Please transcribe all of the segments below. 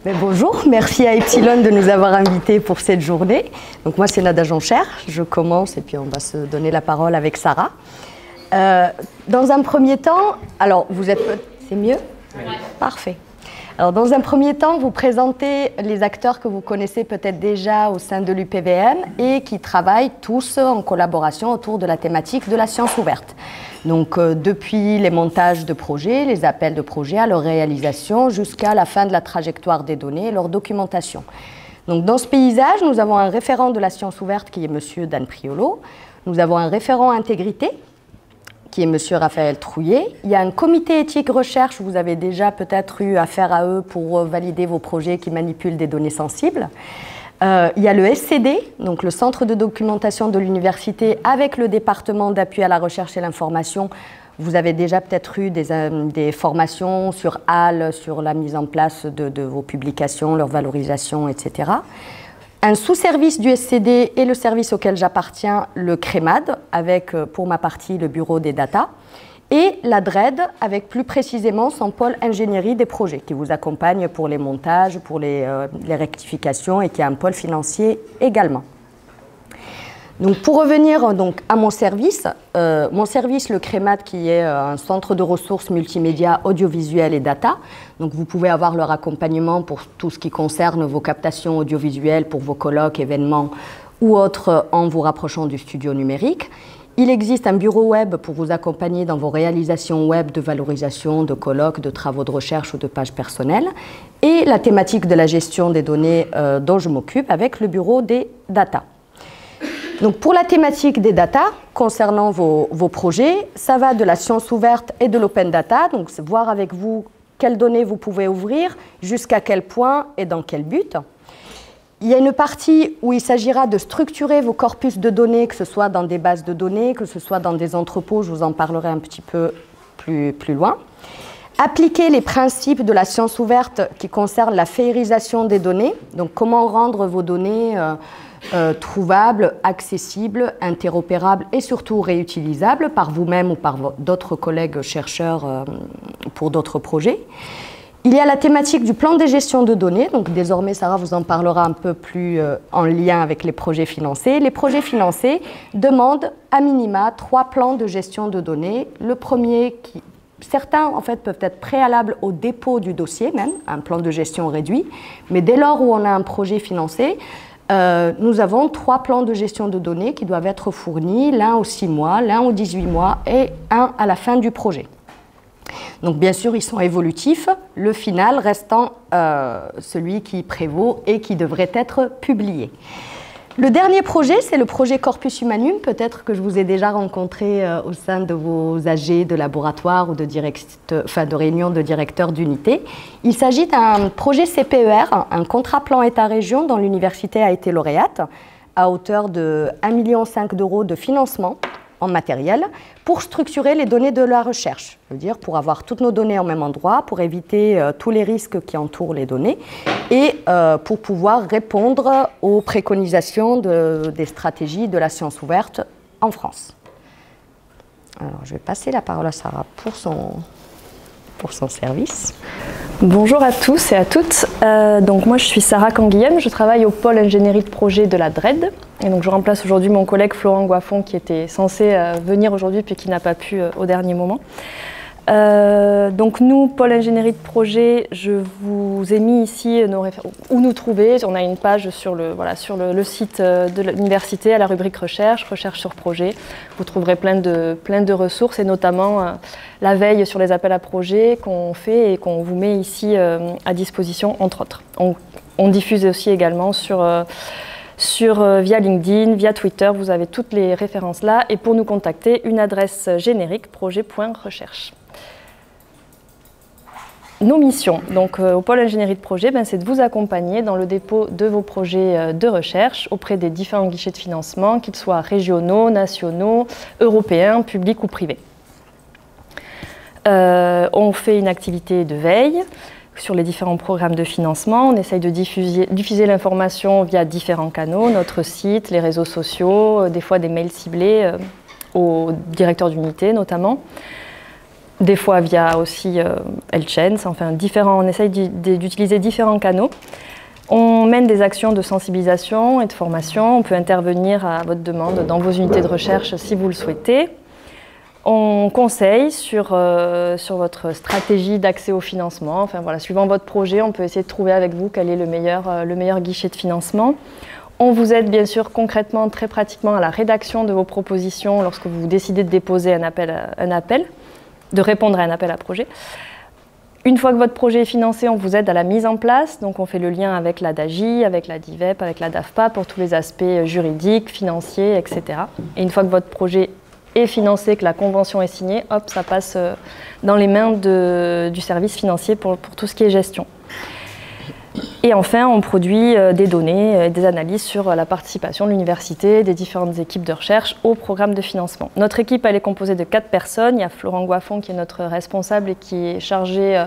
Bonjour, merci à Epsilon de nous avoir invités pour cette journée. Donc moi c'est Nada Joncher, je commence et puis on va se donner la parole avec Sarah. Dans un premier temps, alors vous êtes... C'est mieux ? Oui. Parfait. Alors dans un premier temps, vous présentez les acteurs que vous connaissez peut-être déjà au sein de l'UPVM et qui travaillent tous en collaboration autour de la thématique de la science ouverte. Donc depuis les montages de projets, les appels de projets à leur réalisation jusqu'à la fin de la trajectoire des données et leur documentation. Donc dans ce paysage, nous avons un référent de la science ouverte qui est M. Dan Priolo. Nous avons un référent intégrité qui est M. Raphaël Trouillet. Il y a un comité éthique recherche, vous avez déjà peut-être eu affaire à eux pour valider vos projets qui manipulent des données sensibles. Il y a le SCD, donc le Centre de documentation de l'université, avec le département d'appui à la recherche et l'information. Vous avez déjà peut-être eu des formations sur HAL, sur la mise en place de vos publications, leur valorisation, etc. Un sous-service du SCD et le service auquel j'appartiens, le CREMAD, avec pour ma partie le bureau des data, et la DRED, avec plus précisément son pôle ingénierie des projets, qui vous accompagne pour les montages, pour les rectifications et qui a un pôle financier également. Donc pour revenir donc, à mon service, le CREMAD, qui est un centre de ressources multimédia, audiovisuel et data. Donc vous pouvez avoir leur accompagnement pour tout ce qui concerne vos captations audiovisuelles, pour vos colloques, événements ou autres en vous rapprochant du studio numérique. Il existe un bureau web pour vous accompagner dans vos réalisations web de valorisation, de colloques, de travaux de recherche ou de pages personnelles. Et la thématique de la gestion des données dont je m'occupe avec le bureau des data. Donc pour la thématique des data, concernant vos projets, ça va de la science ouverte et de l'open data, donc c'est voir avec vous quelles données vous pouvez ouvrir, jusqu'à quel point et dans quel but. Il y a une partie où il s'agira de structurer vos corpus de données, que ce soit dans des bases de données, que ce soit dans des entrepôts, je vous en parlerai un petit peu plus loin. Appliquer les principes de la science ouverte qui concernent la féerisation des données, donc comment rendre vos données trouvables, accessibles, interopérables et surtout réutilisables par vous-même ou par d'autres collègues chercheurs pour d'autres projets. Il y a la thématique du plan de gestion de données, donc désormais Sarah vous en parlera un peu plus en lien avec les projets financés. Les projets financés demandent à minima 3 plans de gestion de données. Le premier, certains en fait peuvent être préalables au dépôt du dossier même, un plan de gestion réduit, mais dès lors où on a un projet financé, nous avons 3 plans de gestion de données qui doivent être fournis, l'un aux 6 mois, l'un aux 18 mois et un à la fin du projet. Donc bien sûr, ils sont évolutifs, le final restant celui qui prévaut et qui devrait être publié. Le dernier projet, c'est le projet Corpus Humanum, peut-être que je vous ai déjà rencontré au sein de vos AG de laboratoire ou de réunion de directeurs d'unité. Il s'agit d'un projet CPER, un contrat plan État-région dont l'université a été lauréate, à hauteur de 1,5 million d'euros de financement en matériel pour structurer les données de la recherche. Je veux dire, pour avoir toutes nos données au même endroit, pour éviter tous les risques qui entourent les données et pour pouvoir répondre aux préconisations des stratégies de la science ouverte en France. Alors, je vais passer la parole à Sarah pour son service. Bonjour à tous et à toutes. Donc moi je suis Sarah Canguilhem, je travaille au pôle ingénierie de projet de la DRED. Et donc je remplace aujourd'hui mon collègue Florent Goiffon qui était censé venir aujourd'hui puis qui n'a pas pu au dernier moment. Donc nous, pôle ingénierie de projet, je vous ai mis ici où nous trouver. On a une page sur le site de l'université à la rubrique recherche sur projet. Vous trouverez plein de ressources et notamment la veille sur les appels à projets qu'on fait et qu'on vous met ici à disposition entre autres. On diffuse aussi également via LinkedIn, via Twitter, vous avez toutes les références là. Et pour nous contacter, une adresse générique projet.recherche. Nos missions, donc au pôle ingénierie de projet, c'est de vous accompagner dans le dépôt de vos projets de recherche auprès des différents guichets de financement, qu'ils soient régionaux, nationaux, européens, publics ou privés. On fait une activité de veille sur les différents programmes de financement. On essaye de diffuser l'information via différents canaux, notre site, les réseaux sociaux, des fois des mails ciblés aux directeurs d'unité notamment. des fois via aussi L-Chains, enfin on essaye d'utiliser différents canaux. On mène des actions de sensibilisation et de formation, on peut intervenir à votre demande dans vos unités de recherche si vous le souhaitez. On conseille sur votre stratégie d'accès au financement, enfin voilà, suivant votre projet, on peut essayer de trouver avec vous quel est le meilleur guichet de financement. On vous aide bien sûr concrètement, très pratiquement à la rédaction de vos propositions lorsque vous décidez de déposer un appel, de répondre à un appel à projet. Une fois que votre projet est financé, on vous aide à la mise en place, donc on fait le lien avec la DAGI, avec la DIVEP, avec la DAFPA pour tous les aspects juridiques, financiers, etc. Et une fois que votre projet est financé, que la convention est signée, hop, ça passe dans les mains du service financier pour tout ce qui est gestion. Et enfin, on produit des données et des analyses sur la participation de l'université, des différentes équipes de recherche au programme de financement. Notre équipe, elle est composée de 4 personnes. Il y a Florent Goiffon qui est notre responsable et qui est chargé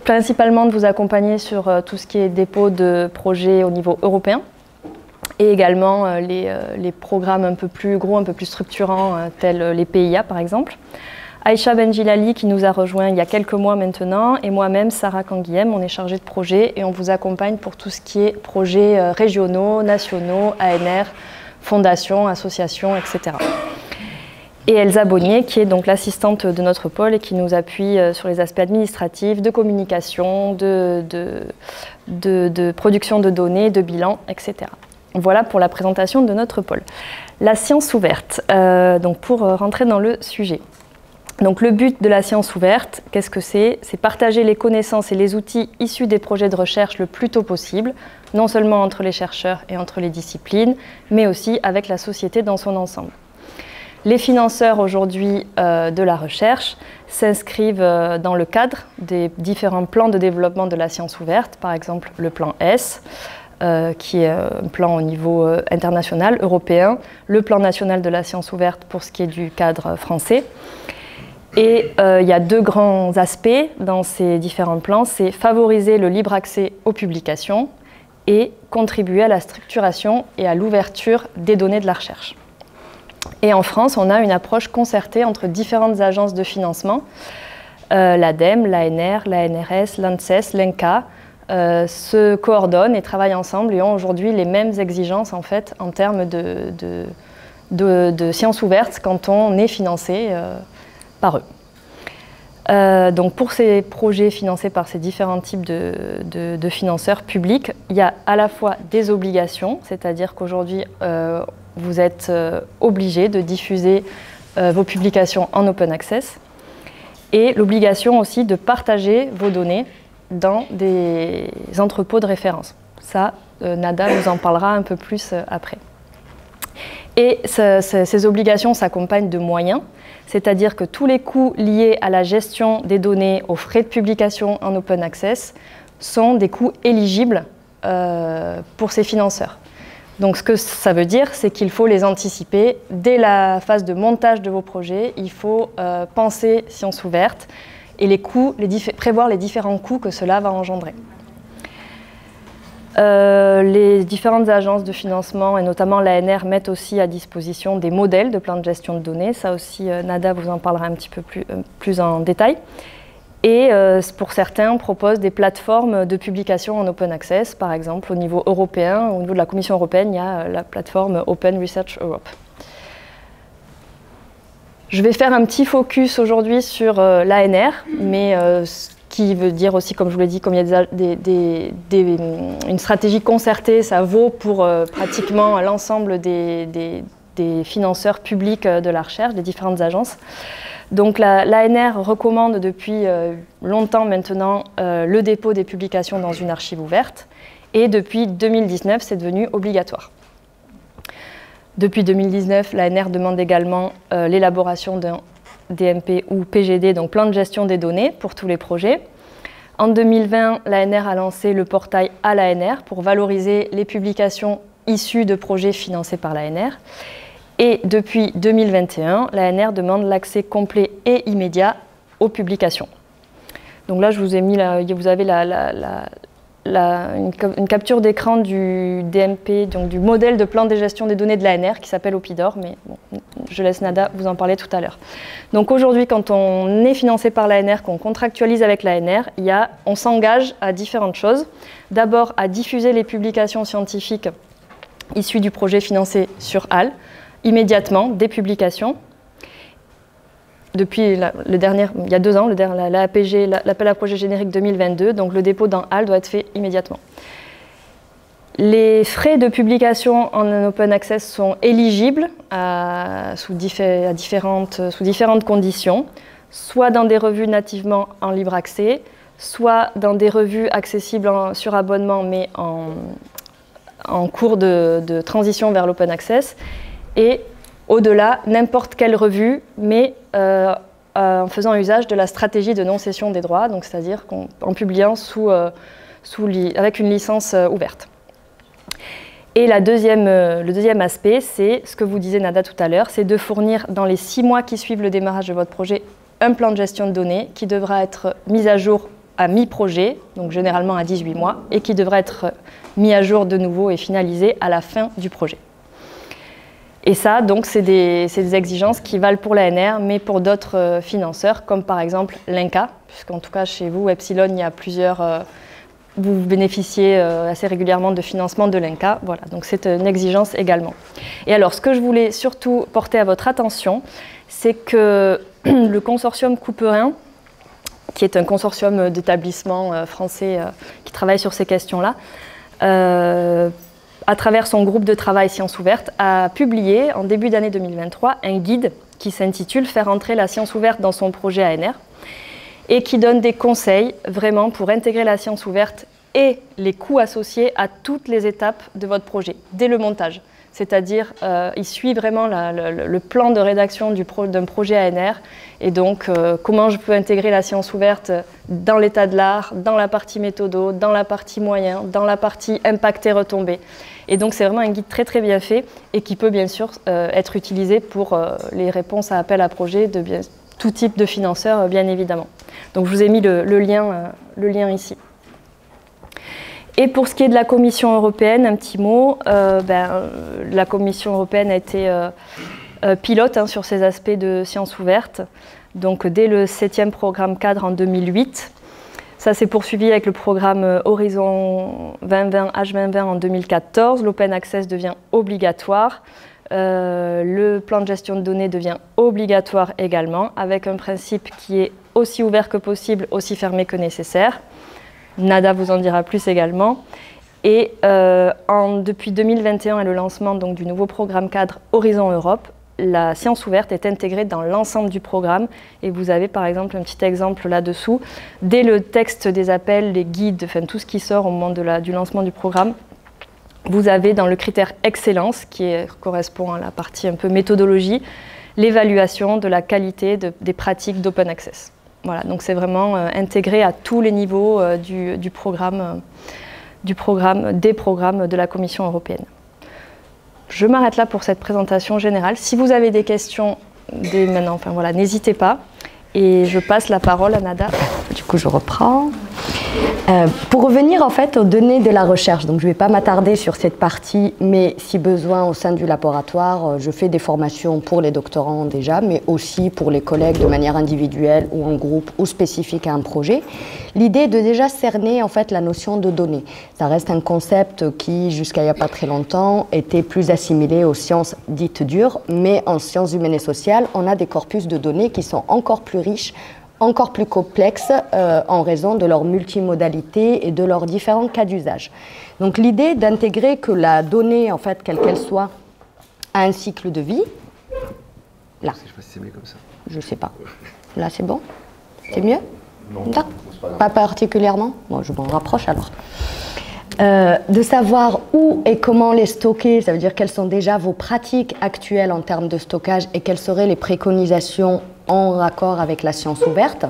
principalement de vous accompagner sur tout ce qui est dépôt de projets au niveau européen. Et également les programmes un peu plus gros, un peu plus structurants, tels les PIA par exemple. Aïcha Benjilali qui nous a rejoint il y a quelques mois maintenant, et moi-même, Sarah Canguilhem, on est chargé de projet et on vous accompagne pour tout ce qui est projets régionaux, nationaux, ANR, fondations, associations, etc. Et Elsa Bonnier qui est donc l'assistante de notre pôle et qui nous appuie sur les aspects administratifs, de communication, de production de données, de bilan, etc. Voilà pour la présentation de notre pôle. La science ouverte, donc pour rentrer dans le sujet. Donc le but de la science ouverte, qu'est-ce que c'est? C'est partager les connaissances et les outils issus des projets de recherche le plus tôt possible, non seulement entre les chercheurs et entre les disciplines, mais aussi avec la société dans son ensemble. Les financeurs aujourd'hui de la recherche s'inscrivent dans le cadre des différents plans de développement de la science ouverte, par exemple le plan S, qui est un plan au niveau international, européen, le plan national de la science ouverte pour ce qui est du cadre français. Et il y a 2 grands aspects dans ces différents plans, c'est favoriser le libre accès aux publications et contribuer à la structuration et à l'ouverture des données de la recherche. Et en France, on a une approche concertée entre différentes agences de financement, l'ADEME, l'ANR, l'ANRS, l'ANSES, l'ENCA, se coordonnent et travaillent ensemble et ont aujourd'hui les mêmes exigences en fait en termes de sciences ouvertes quand on est financé par eux. Donc pour ces projets financés par ces différents types de financeurs publics, il y a à la fois des obligations, c'est-à-dire qu'aujourd'hui vous êtes obligé de diffuser vos publications en open access, et l'obligation aussi de partager vos données dans des entrepôts de référence. Ça, Nada vous en parlera un peu plus après. Et ces obligations s'accompagnent de moyens, c'est-à-dire que tous les coûts liés à la gestion des données, aux frais de publication en open access, sont des coûts éligibles pour ces financeurs. Donc ce que ça veut dire, c'est qu'il faut les anticiper dès la phase de montage de vos projets. Il faut penser science ouverte et les coûts, prévoir les différents coûts que cela va engendrer. Les différentes agences de financement et notamment l'ANR mettent aussi à disposition des modèles de plans de gestion de données. Ça aussi, Nada vous en parlera un petit peu plus en détail. Et pour certains, proposent des plateformes de publication en open access. Par exemple, au niveau européen, au niveau de la Commission européenne, il y a la plateforme Open Research Europe. Je vais faire un petit focus aujourd'hui sur l'ANR, mais qui veut dire aussi, comme je vous l'ai dit, comme il y a une stratégie concertée, ça vaut pour pratiquement l'ensemble des financeurs publics de la recherche, des différentes agences. Donc l'ANR recommande depuis longtemps maintenant le dépôt des publications dans une archive ouverte, et depuis 2019, c'est devenu obligatoire. Depuis 2019, l'ANR demande également l'élaboration d'un DMP ou PGD, donc plan de gestion des données pour tous les projets. En 2020, l'ANR a lancé le portail à l'ANR pour valoriser les publications issues de projets financés par l'ANR. Et depuis 2021, l'ANR demande l'accès complet et immédiat aux publications. Donc là, je vous ai mis, vous avez une capture d'écran du DMP, donc du modèle de plan de gestion des données de l'ANR qui s'appelle OPIDOR, mais bon, je laisse Nada vous en parler tout à l'heure. Donc aujourd'hui, quand on est financé par l'ANR, qu'on contractualise avec l'ANR, on s'engage à différentes choses. D'abord, à diffuser les publications scientifiques issues du projet financé sur HAL, immédiatement, des publications. Depuis il y a 2 ans, l'appel à projet générique 2022, donc le dépôt dans HAL doit être fait immédiatement. Les frais de publication en open access sont éligibles sous différentes conditions, soit dans des revues nativement en libre accès, soit dans des revues accessibles sur abonnement, mais en cours de transition vers l'open access, et au-delà, n'importe quelle revue, mais en faisant usage de la stratégie de non-cession des droits, donc c'est-à-dire en publiant avec une licence ouverte. Et le deuxième aspect, c'est ce que vous disiez Nada tout à l'heure, c'est de fournir dans les 6 mois qui suivent le démarrage de votre projet un plan de gestion de données qui devra être mis à jour à mi-projet, donc généralement à 18 mois, et qui devra être mis à jour de nouveau et finalisé à la fin du projet. Et ça, donc, c'est des exigences qui valent pour l'ANR, mais pour d'autres financeurs, comme par exemple l'INCA, puisqu'en tout cas, chez vous, Epsilon, il y a vous bénéficiez assez régulièrement de financement de l'INCA. Voilà, donc c'est une exigence également. Et alors, ce que je voulais surtout porter à votre attention, c'est que le consortium Couperin, qui est un consortium d'établissements français qui travaille sur ces questions-là, à travers son groupe de travail Sciences ouvertes, a publié en début d'année 2023 un guide qui s'intitule « Faire entrer la science ouverte dans son projet ANR » et qui donne des conseils vraiment pour intégrer la science ouverte et les coûts associés à toutes les étapes de votre projet, dès le montage. C'est-à-dire, il suit vraiment le plan de rédaction d'un projet ANR et donc comment je peux intégrer la science ouverte dans l'état de l'art, dans la partie méthodo, dans la partie moyen, dans la partie impact et retombées. Et donc c'est vraiment un guide très très bien fait et qui peut bien sûr être utilisé pour les réponses à appel à projet de tout type de financeurs bien évidemment. Donc je vous ai mis le lien ici. Et pour ce qui est de la Commission européenne, un petit mot, la Commission européenne a été pilote sur ces aspects de sciences ouvertes, donc dès le 7e programme cadre en 2008. Ça s'est poursuivi avec le programme Horizon 2020, H2020 en 2014. L'open access devient obligatoire. Le plan de gestion de données devient obligatoire également, avec un principe qui est aussi ouvert que possible, aussi fermé que nécessaire. Nada vous en dira plus également. Et depuis 2021 et le lancement donc, du nouveau programme cadre Horizon Europe, la science ouverte est intégrée dans l'ensemble du programme. Et vous avez par exemple un petit exemple là-dessous. Dès le texte des appels, les guides, enfin tout ce qui sort au moment du lancement du programme, vous avez dans le critère excellence, qui correspond à la partie un peu méthodologie, l'évaluation de la qualité des pratiques d'open access. Voilà, donc c'est vraiment intégré à tous les niveaux des programmes de la Commission européenne. Je m'arrête là pour cette présentation générale. Si vous avez des questions dès maintenant, enfin voilà, n'hésitez pas. Et je passe la parole à Nada. Du coup, je reprends. Pour revenir en fait aux données de la recherche, donc je ne vais pas m'attarder sur cette partie, mais si besoin au sein du laboratoire, je fais des formations pour les doctorants déjà, mais aussi pour les collègues de manière individuelle ou en groupe ou spécifique à un projet. L'idée est de déjà cerner en fait la notion de données. Ça reste un concept qui, jusqu'à il n'y a pas très longtemps, était plus assimilé aux sciences dites dures, mais en sciences humaines et sociales, on a des corpus de données qui sont encore plus riches, encore plus complexes en raison de leur multimodalité et de leurs différents cas d'usage. Donc l'idée d'intégrer que la donnée, en fait, quelle qu'elle soit, a un cycle de vie. Là. Je sais pas si c'est mieux comme ça. Je sais pas. Là, c'est bon? C'est mieux? Non. Pas particulièrement? Bon, je m'en rapproche alors. De savoir où et comment les stocker, ça veut dire quelles sont déjà vos pratiques actuelles en termes de stockage et quelles seraient les préconisations en raccord avec la science ouverte,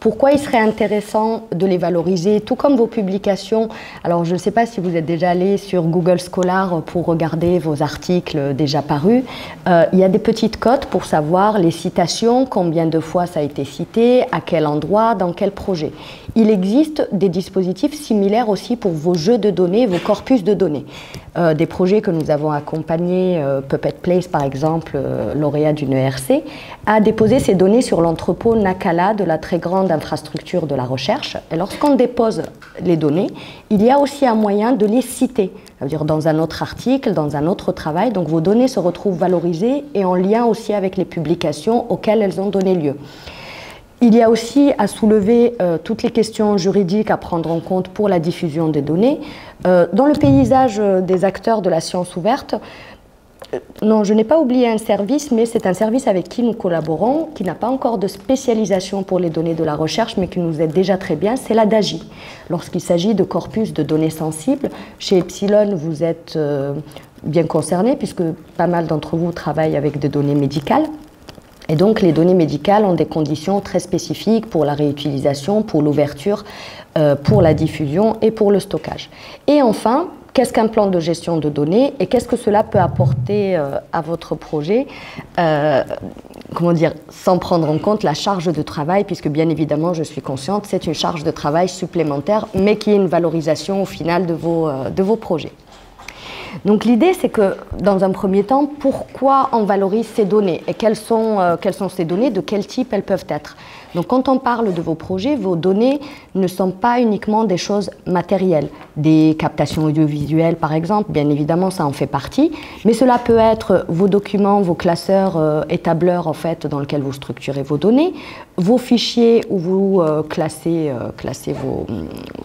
Pourquoi il serait intéressant de les valoriser, tout comme vos publications? Alors, je ne sais pas si vous êtes déjà allé sur Google Scholar pour regarder vos articles déjà parus. Il y a des petites cotes pour savoir les citations, combien de fois ça a été cité, à quel endroit, dans quel projet. Il existe des dispositifs similaires aussi pour vos jeux de données, vos corpus de données. Des projets que nous avons accompagnés, Puppet Place par exemple, lauréat d'une ERC, a déposé ces données sur l'entrepôt Nakala de la très grande infrastructure de la recherche. Et lorsqu'on dépose les données, il y a aussi un moyen de les citer, ça veut dire dans un autre article, dans un autre travail. Donc vos données se retrouvent valorisées et en lien aussi avec les publications auxquelles elles ont donné lieu. Il y a aussi à soulever toutes les questions juridiques à prendre en compte pour la diffusion des données. Dans le paysage des acteurs de la science ouverte, non, je n'ai pas oublié un service, mais c'est un service avec qui nous collaborons, qui n'a pas encore de spécialisation pour les données de la recherche, mais qui nous aide déjà très bien, c'est la DAGI. Lorsqu'il s'agit de corpus de données sensibles, chez Epsilon, vous êtes bien concernés, puisque pas mal d'entre vous travaillent avec des données médicales. Et donc, les données médicales ont des conditions très spécifiques pour la réutilisation, pour l'ouverture, pour la diffusion et pour le stockage. Et enfin, qu'est-ce qu'un plan de gestion de données et qu'est-ce que cela peut apporter à votre projet, comment dire, sans prendre en compte la charge de travail, puisque bien évidemment, je suis consciente, c'est une charge de travail supplémentaire, mais qui est une valorisation au final de vos projets. Donc l'idée, c'est que, dans un premier temps, pourquoi on valorise ces données et quelles sont ces données, de quel type elles peuvent être. Donc quand on parle de vos projets, vos données ne sont pas uniquement des choses matérielles, des captations audiovisuelles par exemple, bien évidemment ça en fait partie, mais cela peut être vos documents, vos classeurs et tableurs en fait dans lesquels vous structurez vos données, vos fichiers où vous classez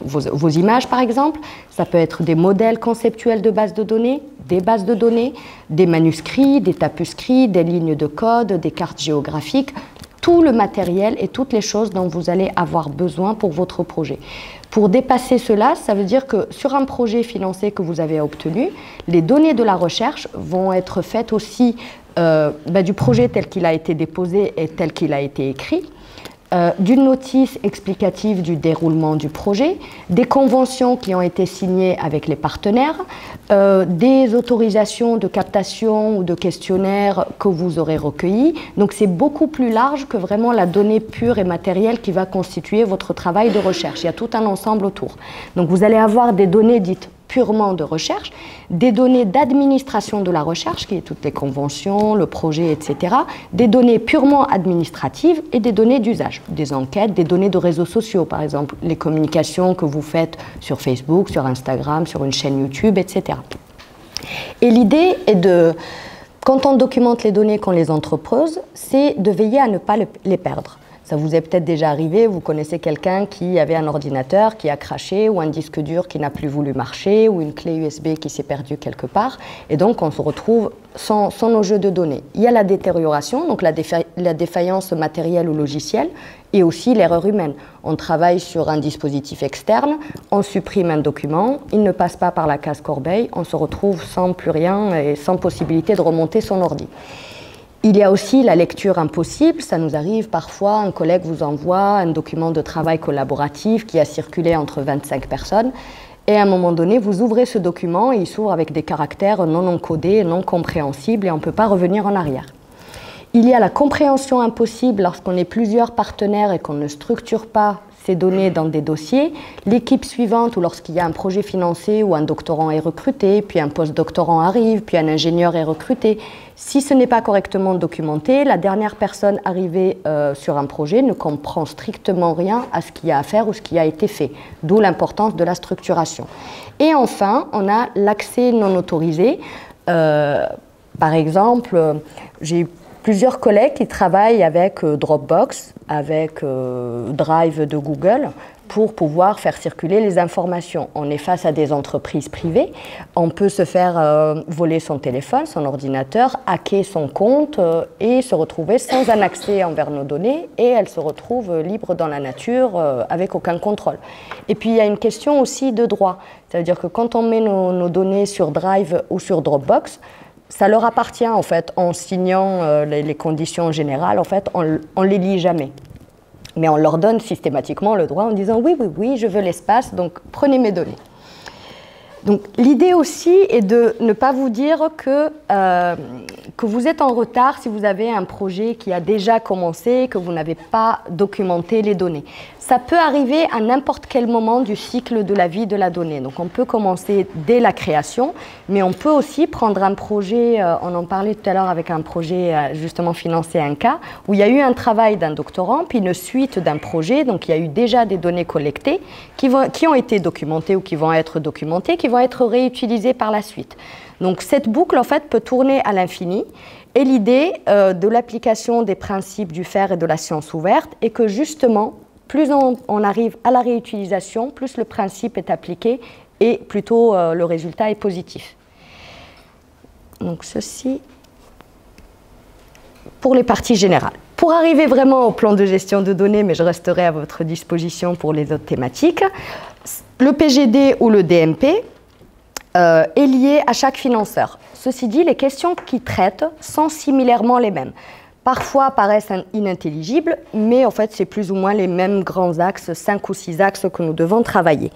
vos images par exemple, ça peut être des modèles conceptuels de bases de données, des bases de données, des manuscrits, des tapuscrits, des lignes de code, des cartes géographiques, tout le matériel et toutes les choses dont vous allez avoir besoin pour votre projet. Pour dépasser cela, ça veut dire que sur un projet financé que vous avez obtenu, les données de la recherche vont être faites aussi du projet tel qu'il a été déposé et tel qu'il a été écrit, d'une notice explicative du déroulement du projet, des conventions qui ont été signées avec les partenaires, des autorisations de captation ou de questionnaires que vous aurez recueillis. Donc c'est beaucoup plus large que vraiment la donnée pure et matérielle qui va constituer votre travail de recherche. Il y a tout un ensemble autour. Donc vous allez avoir des données dites purement de recherche, des données d'administration de la recherche, qui est toutes les conventions, le projet, etc., des données purement administratives et des données d'usage, des enquêtes, des données de réseaux sociaux, par exemple, les communications que vous faites sur Facebook, sur Instagram, sur une chaîne YouTube, etc. Et l'idée est de, quand on documente les données, qu'on les entrepose, c'est de veiller à ne pas les perdre. Ça vous est peut-être déjà arrivé, vous connaissez quelqu'un qui avait un ordinateur qui a craché ou un disque dur qui n'a plus voulu marcher ou une clé USB qui s'est perdue quelque part et donc on se retrouve sans nos jeux de données. Il y a la détérioration, donc la défaillance matérielle ou logicielle et aussi l'erreur humaine. On travaille sur un dispositif externe, on supprime un document, il ne passe pas par la case corbeille, on se retrouve sans plus rien et sans possibilité de remonter son ordi. Il y a aussi la lecture impossible, ça nous arrive parfois, un collègue vous envoie un document de travail collaboratif qui a circulé entre 25 personnes et à un moment donné, vous ouvrez ce document et il s'ouvre avec des caractères non encodés, non compréhensibles et on ne peut pas revenir en arrière. Il y a la compréhension impossible lorsqu'on est plusieurs partenaires et qu'on ne structure pas ces données dans des dossiers. L'équipe suivante, ou lorsqu'il y a un projet financé où un doctorant est recruté, puis un post-doctorant arrive, puis un ingénieur est recruté, si ce n'est pas correctement documenté, la dernière personne arrivée sur un projet ne comprend strictement rien à ce qu'il y a à faire ou ce qui a été fait, d'où l'importance de la structuration. Et enfin, on a l'accès non autorisé. Par exemple, j'ai eu plusieurs collègues qui travaillent avec Dropbox, avec Drive de Google, pour pouvoir faire circuler les informations. On est face à des entreprises privées, on peut se faire voler son téléphone, son ordinateur, hacker son compte et se retrouver sans un accès envers nos données et elles se retrouvent libres dans la nature avec aucun contrôle. Et puis il y a une question aussi de droit, c'est-à-dire que quand on met nos données sur Drive ou sur Dropbox, ça leur appartient en fait, en signant les conditions générales, en fait, on ne les lit jamais. Mais on leur donne systématiquement le droit en disant oui, oui, oui, je veux l'espace, donc prenez mes données. Donc l'idée aussi est de ne pas vous dire que vous êtes en retard si vous avez un projet qui a déjà commencé, que vous n'avez pas documenté les données. Ça peut arriver à n'importe quel moment du cycle de la vie de la donnée. Donc on peut commencer dès la création, mais on peut aussi prendre un projet, on en parlait tout à l'heure avec un projet justement financé Inca, où il y a eu un travail d'un doctorant, puis une suite d'un projet, donc il y a eu déjà des données collectées qui ont été documentées ou qui vont être documentées, qui vont être réutilisées par la suite. Donc cette boucle en fait peut tourner à l'infini. Et l'idée de l'application des principes du FAIR et de la science ouverte est que justement, plus on arrive à la réutilisation, plus le principe est appliqué et plutôt le résultat est positif. Donc ceci pour les parties générales. Pour arriver vraiment au plan de gestion de données, mais je resterai à votre disposition pour les autres thématiques, le PGD ou le DMP est lié à chaque financeur. Ceci dit, les questions qu'il traite sont similairement les mêmes. Parfois paraissent inintelligibles, mais en fait, c'est plus ou moins les mêmes grands axes, 5 ou 6 axes que nous devons travailler.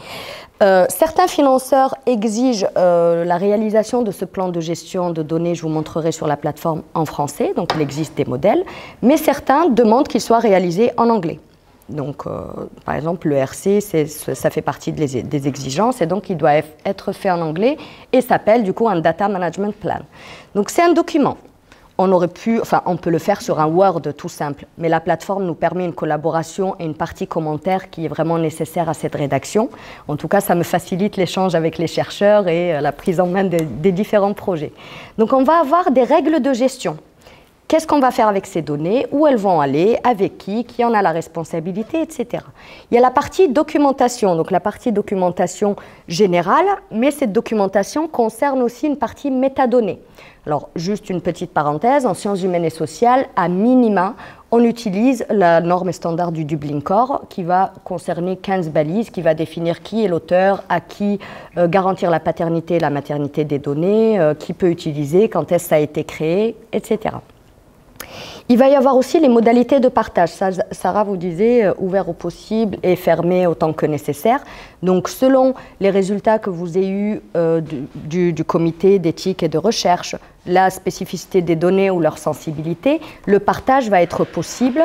Certains financeurs exigent la réalisation de ce plan de gestion de données, je vous montrerai sur la plateforme en français, donc il existe des modèles, mais certains demandent qu'il soit réalisé en anglais. Donc, par exemple, le RC, ça fait partie des exigences et donc il doit être fait en anglais et s'appelle du coup un Data Management Plan. Donc, c'est un document. On peut le faire sur un Word tout simple, mais la plateforme nous permet une collaboration et une partie commentaire qui est vraiment nécessaire à cette rédaction. En tout cas, ça me facilite l'échange avec les chercheurs et la prise en main des différents projets. Donc, on va avoir des règles de gestion. Qu'est-ce qu'on va faire avec ces données? Où elles vont aller? Avec qui en a la responsabilité, etc. Il y a la partie documentation, donc la partie documentation générale, mais cette documentation concerne aussi une partie métadonnées. Alors, juste une petite parenthèse, en sciences humaines et sociales, à minima, on utilise la norme standard du Dublin Core qui va concerner 15 balises, qui va définir qui est l'auteur, à qui garantir la paternité et la maternité des données, qui peut utiliser, quand est-ce que ça a été créé, etc. Il va y avoir aussi les modalités de partage. Sarah vous disait ouvert au possible et fermé autant que nécessaire. Donc selon les résultats que vous avez eus du comité d'éthique et de recherche, la spécificité des données ou leur sensibilité, le partage va être possible,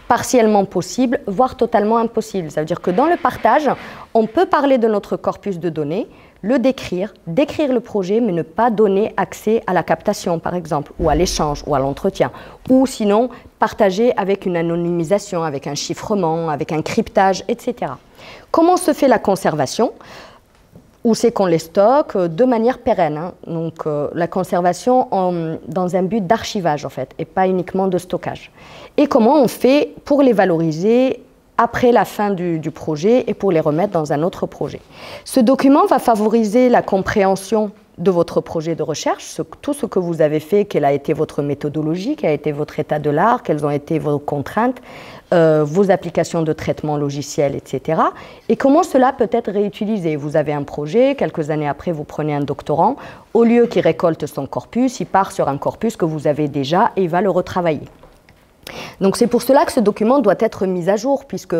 partiellement possible, voire totalement impossible. Ça veut dire que dans le partage, on peut parler de notre corpus de données, le décrire le projet, mais ne pas donner accès à la captation, par exemple, ou à l'échange, ou à l'entretien, ou sinon partager avec une anonymisation, avec un chiffrement, avec un cryptage, etc. Comment se fait la conservation? Où c'est qu'on les stocke de manière pérenne, hein. Donc la conservation dans un but d'archivage en fait, et pas uniquement de stockage. Et comment on fait pour les valoriser après la fin du projet et pour les remettre dans un autre projet. Ce document va favoriser la compréhension de votre projet de recherche, tout ce que vous avez fait, quelle a été votre méthodologie, quel a été votre état de l'art, quelles ont été vos contraintes, vos applications de traitement logiciel, etc. Et comment cela peut être réutilisé. Vous avez un projet, quelques années après, vous prenez un doctorant, au lieu qu'il récolte son corpus, il part sur un corpus que vous avez déjà et il va le retravailler. Donc c'est pour cela que ce document doit être mis à jour, puisque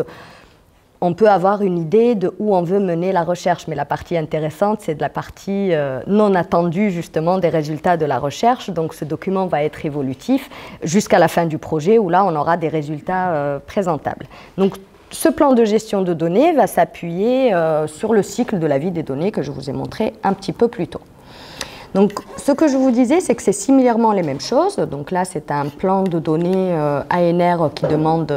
on peut avoir une idée de où on veut mener la recherche, mais la partie intéressante, c'est de la partie non attendue justement des résultats de la recherche. Donc ce document va être évolutif jusqu'à la fin du projet, où là on aura des résultats présentables. Donc ce plan de gestion de données va s'appuyer sur le cycle de la vie des données que je vous ai montré un petit peu plus tôt. Donc, ce que je vous disais, c'est que c'est similairement les mêmes choses. Donc là, c'est un plan de données ANR qui demande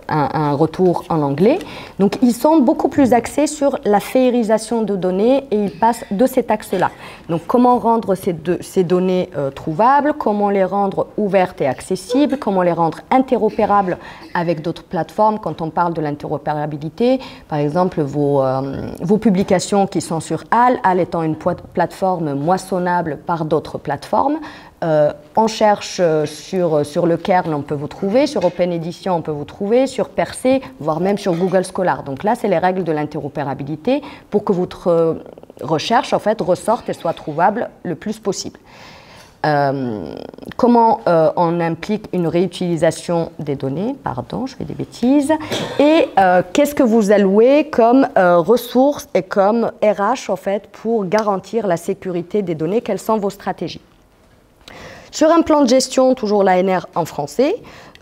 un retour en anglais. Donc, ils sont beaucoup plus axés sur la féerisation de données et ils passent de cet axe-là. Donc, comment rendre ces données trouvables, comment les rendre ouvertes et accessibles, comment les rendre interopérables avec d'autres plateformes. Quand on parle de l'interopérabilité, par exemple, vos publications qui sont sur HAL étant une plateforme moissonnable par d'autres plateformes. On cherche sur le kernel, on peut vous trouver, sur Open Edition, on peut vous trouver, sur Percé, voire même sur Google Scholar. Donc là, c'est les règles de l'interopérabilité pour que votre recherche en fait, ressorte et soit trouvable le plus possible. comment on implique une réutilisation des données, pardon, je fais des bêtises, et qu'est-ce que vous allouez comme ressources et comme RH en fait, pour garantir la sécurité des données, quelles sont vos stratégies. Sur un plan de gestion, toujours l'ANR en français,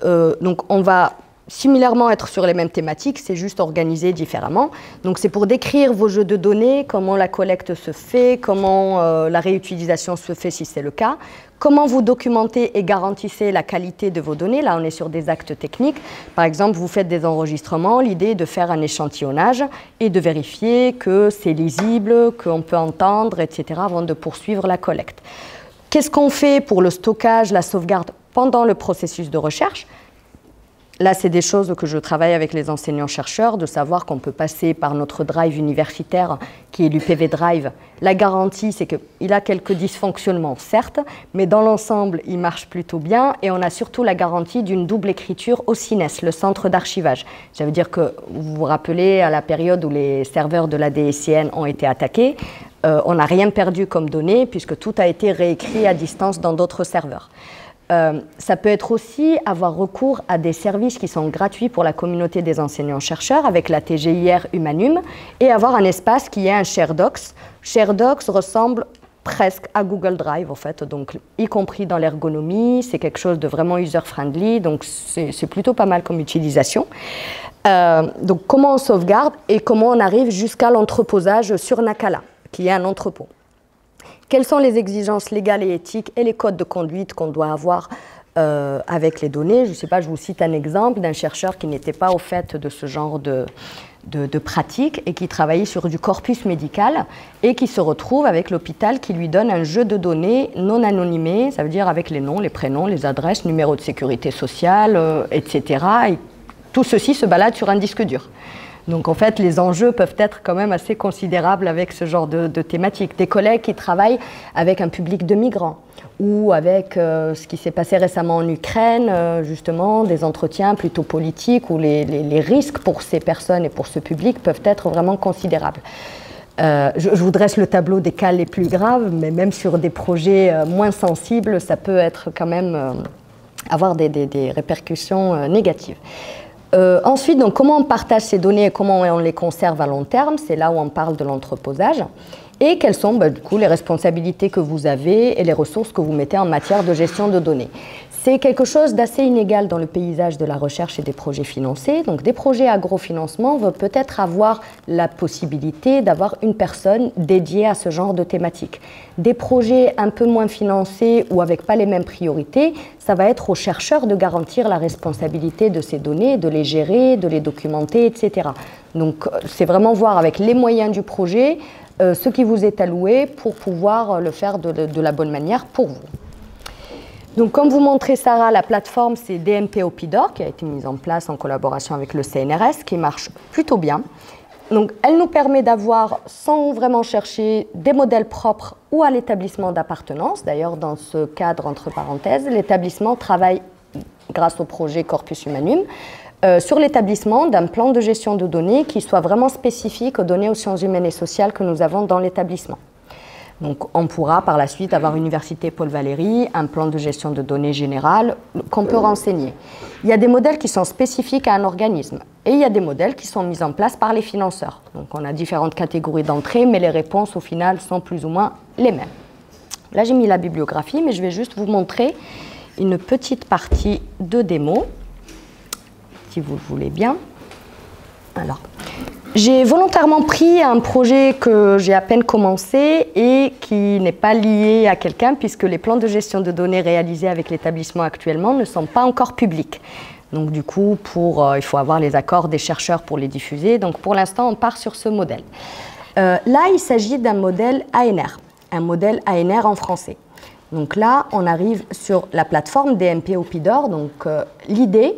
donc on va similairement être sur les mêmes thématiques, c'est juste organisé différemment. Donc c'est pour décrire vos jeux de données, comment la collecte se fait, comment la réutilisation se fait si c'est le cas, comment vous documentez et garantissez la qualité de vos données. Là, on est sur des actes techniques. Par exemple, vous faites des enregistrements, l'idée est de faire un échantillonnage et de vérifier que c'est lisible, qu'on peut entendre, etc. avant de poursuivre la collecte. Qu'est-ce qu'on fait pour le stockage, la sauvegarde pendant le processus de recherche ? Là, c'est des choses que je travaille avec les enseignants-chercheurs, de savoir qu'on peut passer par notre drive universitaire, qui est l'UPV Drive. La garantie, c'est qu'il a quelques dysfonctionnements, certes, mais dans l'ensemble, il marche plutôt bien. Et on a surtout la garantie d'une double écriture au CINES, le centre d'archivage. Ça veut dire que, vous vous rappelez, à la période où les serveurs de la DSIN ont été attaqués, on n'a rien perdu comme données, puisque tout a été réécrit à distance dans d'autres serveurs. Ça peut être aussi avoir recours à des services qui sont gratuits pour la communauté des enseignants-chercheurs avec la TGIR Humanum et avoir un espace qui est un ShareDocs. ShareDocs ressemble presque à Google Drive en fait, donc y compris dans l'ergonomie, c'est quelque chose de vraiment user-friendly, donc c'est plutôt pas mal comme utilisation. Donc comment on sauvegarde et comment on arrive jusqu'à l'entreposage sur Nakala, qui est un entrepôt. Quelles sont les exigences légales et éthiques et les codes de conduite qu'on doit avoir avec les données? Je ne sais pas, je vous cite un exemple d'un chercheur qui n'était pas au fait de ce genre de pratique et qui travaillait sur du corpus médical et qui se retrouve avec l'hôpital qui lui donne un jeu de données non anonymé, ça veut dire avec les noms, les prénoms, les adresses, numéros de sécurité sociale, etc. Et tout ceci se balade sur un disque dur. Donc en fait, les enjeux peuvent être quand même assez considérables avec ce genre de thématique. Des collègues qui travaillent avec un public de migrants ou avec ce qui s'est passé récemment en Ukraine, justement, des entretiens plutôt politiques où les risques pour ces personnes et pour ce public peuvent être vraiment considérables. Je vous dresse le tableau des cas les plus graves, mais même sur des projets moins sensibles, ça peut être quand même avoir des répercussions négatives. Ensuite, donc, comment on partage ces données et comment on les conserve à long terme, c'est là où on parle de l'entreposage. Et quelles sont du coup, les responsabilités que vous avez et les ressources que vous mettez en matière de gestion de données. C'est quelque chose d'assez inégal dans le paysage de la recherche et des projets financés. Donc des projets agrofinancement vont peut-être avoir la possibilité d'avoir une personne dédiée à ce genre de thématique. Des projets un peu moins financés ou avec pas les mêmes priorités, ça va être aux chercheurs de garantir la responsabilité de ces données, de les gérer, de les documenter, etc. Donc c'est vraiment voir avec les moyens du projet ce qui vous est alloué pour pouvoir le faire de la bonne manière pour vous. Donc, comme vous montrez Sarah, la plateforme, c'est DMP Opidor, qui a été mise en place en collaboration avec le CNRS, qui marche plutôt bien. Donc, elle nous permet d'avoir, sans vraiment chercher, des modèles propres ou à l'établissement d'appartenance. D'ailleurs, dans ce cadre, entre parenthèses, l'établissement travaille, grâce au projet Corpus Humanum, sur l'établissement d'un plan de gestion de données qui soit vraiment spécifique aux données aux sciences humaines et sociales que nous avons dans l'établissement. Donc, on pourra par la suite avoir Université Paul Valéry, un plan de gestion de données général qu'on peut renseigner. Il y a des modèles qui sont spécifiques à un organisme et il y a des modèles qui sont mis en place par les financeurs. Donc, on a différentes catégories d'entrée, mais les réponses au final sont plus ou moins les mêmes. Là, j'ai mis la bibliographie, mais je vais juste vous montrer une petite partie de démo, si vous le voulez bien. Alors, j'ai volontairement pris un projet que j'ai à peine commencé et qui n'est pas lié à quelqu'un puisque les plans de gestion de données réalisés avec l'établissement actuellement ne sont pas encore publics. Donc du coup, il faut avoir les accords des chercheurs pour les diffuser. Donc pour l'instant, on part sur ce modèle. Là, il s'agit d'un modèle ANR, un modèle ANR en français. Donc là, on arrive sur la plateforme DMP Opidor. Donc l'idée...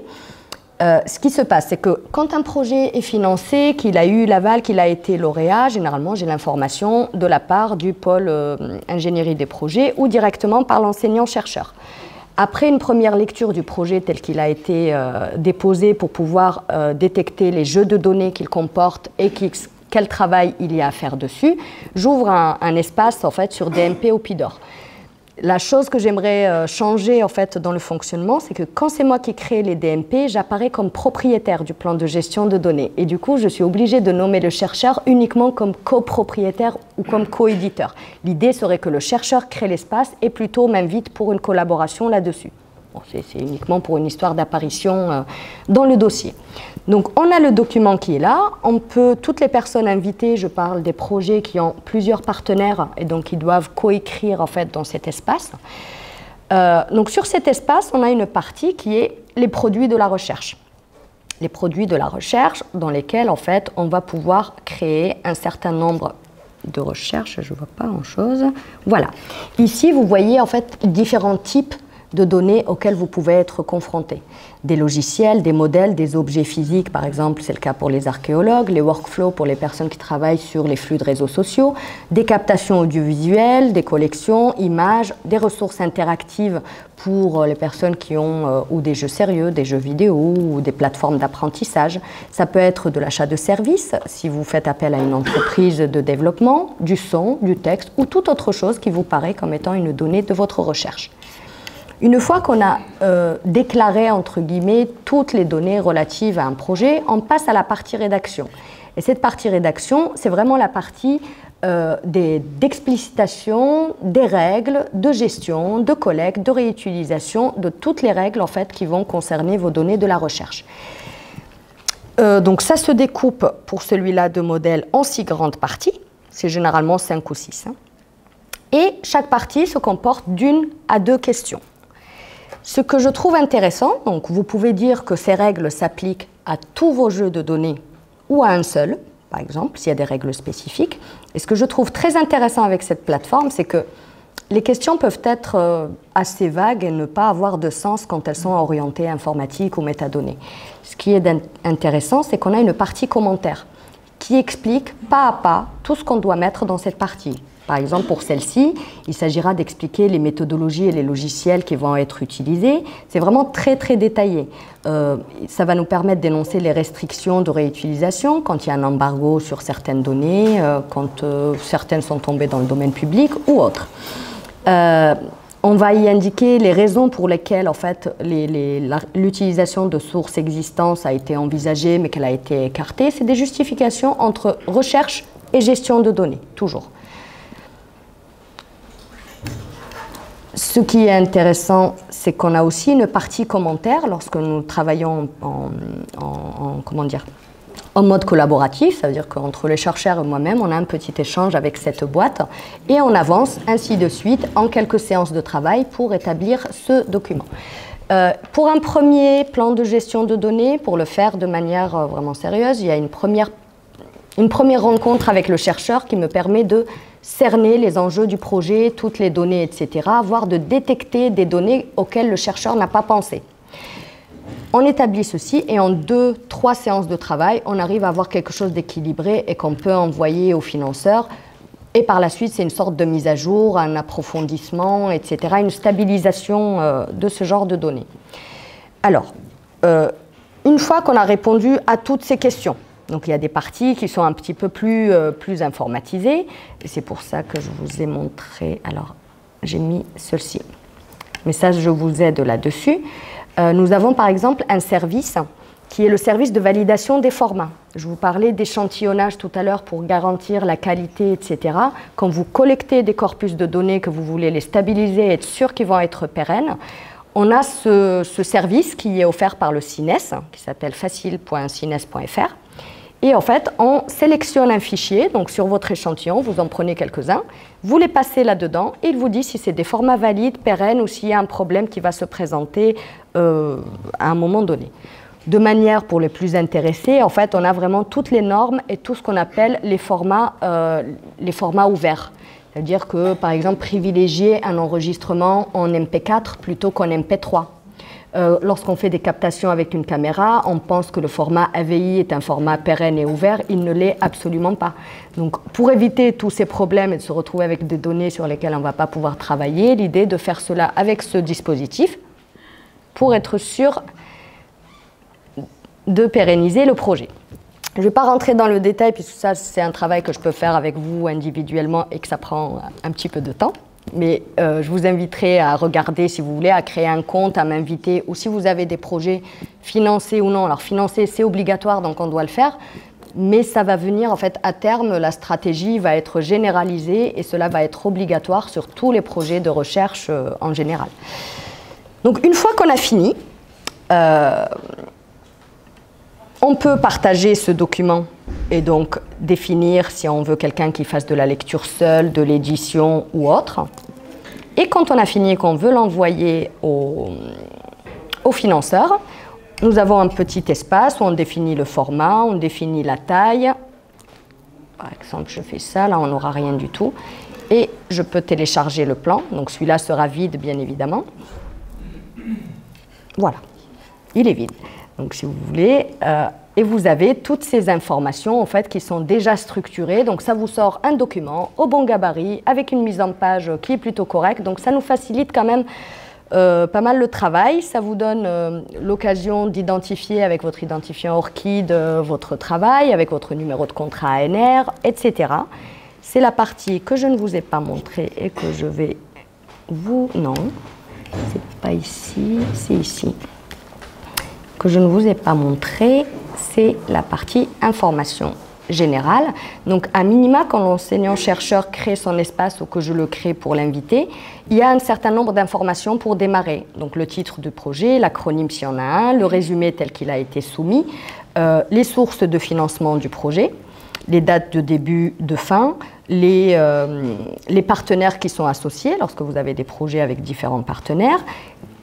ce qui se passe, c'est que quand un projet est financé, qu'il a eu l'aval, qu'il a été lauréat, généralement j'ai l'information de la part du pôle ingénierie des projets ou directement par l'enseignant-chercheur. Après une première lecture du projet tel qu'il a été déposé pour pouvoir détecter les jeux de données qu'il comporte et quel travail il y a à faire dessus, j'ouvre un espace en fait, sur DMP Opidor. La chose que j'aimerais changer en fait dans le fonctionnement, c'est que quand c'est moi qui crée les DMP, j'apparais comme propriétaire du plan de gestion de données. Et du coup, je suis obligée de nommer le chercheur uniquement comme copropriétaire ou comme coéditeur. L'idée serait que le chercheur crée l'espace et plutôt m'invite pour une collaboration là-dessus. Bon, c'est uniquement pour une histoire d'apparition dans le dossier. Donc, on a le document qui est là. On peut, toutes les personnes invitées, je parle des projets qui ont plusieurs partenaires et donc qui doivent coécrire en fait dans cet espace. Donc, sur cet espace, on a une partie qui est les produits de la recherche. Les produits de la recherche dans lesquels en fait on va pouvoir créer un certain nombre de recherches. Je ne vois pas grand-chose. Voilà. Ici, vous voyez en fait différents types de données auxquelles vous pouvez être confrontés. Des logiciels, des modèles, des objets physiques, par exemple, c'est le cas pour les archéologues, les workflows pour les personnes qui travaillent sur les flux de réseaux sociaux, des captations audiovisuelles, des collections, images, des ressources interactives pour les personnes qui ont ou des jeux sérieux, des jeux vidéo ou des plateformes d'apprentissage. Ça peut être de l'achat de services, si vous faites appel à une entreprise de développement, du son, du texte ou toute autre chose qui vous paraît comme étant une donnée de votre recherche. Une fois qu'on a déclaré, entre guillemets, toutes les données relatives à un projet, on passe à la partie rédaction. Et cette partie rédaction, c'est vraiment la partie d'explicitation des règles de gestion, de collecte, de réutilisation, de toutes les règles en fait, qui vont concerner vos données de la recherche. Donc ça se découpe pour celui-là de modèle en 6 grandes parties. C'est généralement 5 ou 6. Et chaque partie se comporte d'1 à 2 questions. Ce que je trouve intéressant, donc vous pouvez dire que ces règles s'appliquent à tous vos jeux de données ou à un seul, par exemple, s'il y a des règles spécifiques. Et ce que je trouve très intéressant avec cette plateforme, c'est que les questions peuvent être assez vagues et ne pas avoir de sens quand elles sont orientées informatique ou métadonnées. Ce qui est intéressant, c'est qu'on a une partie commentaire qui explique pas à pas tout ce qu'on doit mettre dans cette partie. Par exemple, pour celle-ci, il s'agira d'expliquer les méthodologies et les logiciels qui vont être utilisés. C'est vraiment très, très détaillé. Ça va nous permettre d'énoncer les restrictions de réutilisation quand il y a un embargo sur certaines données, quand certaines sont tombées dans le domaine public ou autres. On va y indiquer les raisons pour lesquelles en fait, l'utilisation de sources existantes a été envisagée mais qu'elle a été écartée. C'est des justifications entre recherche et gestion de données, toujours. Ce qui est intéressant, c'est qu'on a aussi une partie commentaire lorsque nous travaillons en mode collaboratif. Ça veut dire qu'entre les chercheurs et moi-même, on a un petit échange avec cette boîte et on avance ainsi de suite en quelques séances de travail pour établir ce document. Pour un premier plan de gestion de données, pour le faire de manière vraiment sérieuse, il y a une première rencontre avec le chercheur qui me permet de cerner les enjeux du projet, toutes les données, etc., voire de détecter des données auxquelles le chercheur n'a pas pensé. On établit ceci et en 2-3 séances de travail, on arrive à avoir quelque chose d'équilibré et qu'on peut envoyer aux financeurs. Et par la suite, c'est une sorte de mise à jour, un approfondissement, etc., une stabilisation de ce genre de données. Alors, une fois qu'on a répondu à toutes ces questions, donc il y a des parties qui sont un petit peu plus informatisées, et c'est pour ça que je vous ai montré, alors j'ai mis ceci, mais ça je vous aide là-dessus. Nous avons par exemple un service qui est le service de validation des formats. Je vous parlais d'échantillonnage tout à l'heure pour garantir la qualité, etc. Quand vous collectez des corpus de données, que vous voulez les stabiliser et être sûr qu'ils vont être pérennes, on a ce service qui est offert par le CINES, qui s'appelle facile.cines.fr. Et en fait, on sélectionne un fichier, donc sur votre échantillon, vous en prenez quelques-uns, vous les passez là-dedans et il vous dit si c'est des formats valides, pérennes ou s'il y a un problème qui va se présenter à un moment donné. De manière pour les plus intéressés, en fait, on a vraiment toutes les normes et tout ce qu'on appelle les formats ouverts. C'est-à-dire que, par exemple, privilégier un enregistrement en MP4 plutôt qu'en MP3. Lorsqu'on fait des captations avec une caméra, on pense que le format AVI est un format pérenne et ouvert. Il ne l'est absolument pas. Donc, pour éviter tous ces problèmes et de se retrouver avec des données sur lesquelles on ne va pas pouvoir travailler, l'idée est de faire cela avec ce dispositif pour être sûr de pérenniser le projet. Je ne vais pas rentrer dans le détail puisque ça, c'est un travail que je peux faire avec vous individuellement et que ça prend un petit peu de temps. Mais je vous inviterai à regarder, si vous voulez, à créer un compte, à m'inviter, ou si vous avez des projets financés ou non. Alors financés, c'est obligatoire, donc on doit le faire, mais ça va venir, en fait, à terme, la stratégie va être généralisée et cela va être obligatoire sur tous les projets de recherche en général. Donc une fois qu'on a fini, on peut partager ce document et donc définir si on veut quelqu'un qui fasse de la lecture seule, de l'édition ou autre. Et quand on a fini et qu'on veut l'envoyer au financeur, nous avons un petit espace où on définit le format, on définit la taille. Par exemple, je fais ça, là on n'aura rien du tout. Et je peux télécharger le plan, donc celui-là sera vide bien évidemment. Voilà, il est vide. Donc si vous voulez, et vous avez toutes ces informations en fait qui sont déjà structurées. Donc ça vous sort un document au bon gabarit avec une mise en page qui est plutôt correcte. Donc ça nous facilite quand même pas mal le travail. Ça vous donne l'occasion d'identifier avec votre identifiant ORCID votre travail, avec votre numéro de contrat ANR, etc. C'est la partie que je ne vous ai pas montrée et que je vais vous... Non, c'est pas ici, c'est ici. Que je ne vous ai pas montré, c'est la partie information générale. Donc, à minima, quand l'enseignant-chercheur crée son espace ou que je le crée pour l'inviter, il y a un certain nombre d'informations pour démarrer. Donc, le titre du projet, l'acronyme s'il y en a un, le résumé tel qu'il a été soumis, les sources de financement du projet, les dates de début, de fin, les partenaires qui sont associés lorsque vous avez des projets avec différents partenaires,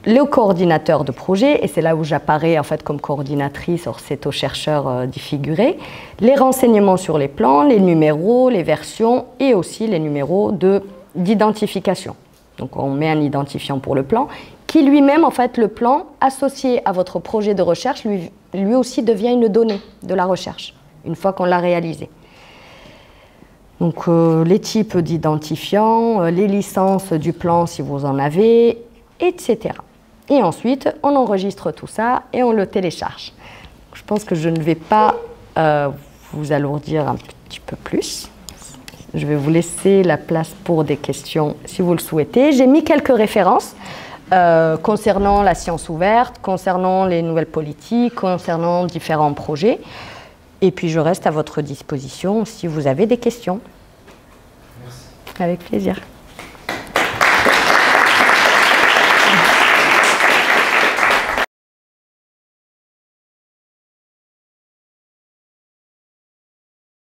le coordinateur de projet, et c'est là où j'apparais en fait comme coordinatrice, or c'est au chercheur d'y figurer, les renseignements sur les plans, les numéros, les versions et aussi les numéros d'identification. Donc on met un identifiant pour le plan, qui lui-même, en fait, le plan associé à votre projet de recherche, lui aussi devient une donnée de la recherche, une fois qu'on l'a réalisé. Donc les types d'identifiants, les licences du plan si vous en avez, etc. Et ensuite, on enregistre tout ça et on le télécharge. Je pense que je ne vais pas vous alourdir un petit peu plus. Je vais vous laisser la place pour des questions si vous le souhaitez. J'ai mis quelques références concernant la science ouverte, concernant les nouvelles politiques, concernant différents projets. Et puis je reste à votre disposition si vous avez des questions. Merci. Avec plaisir.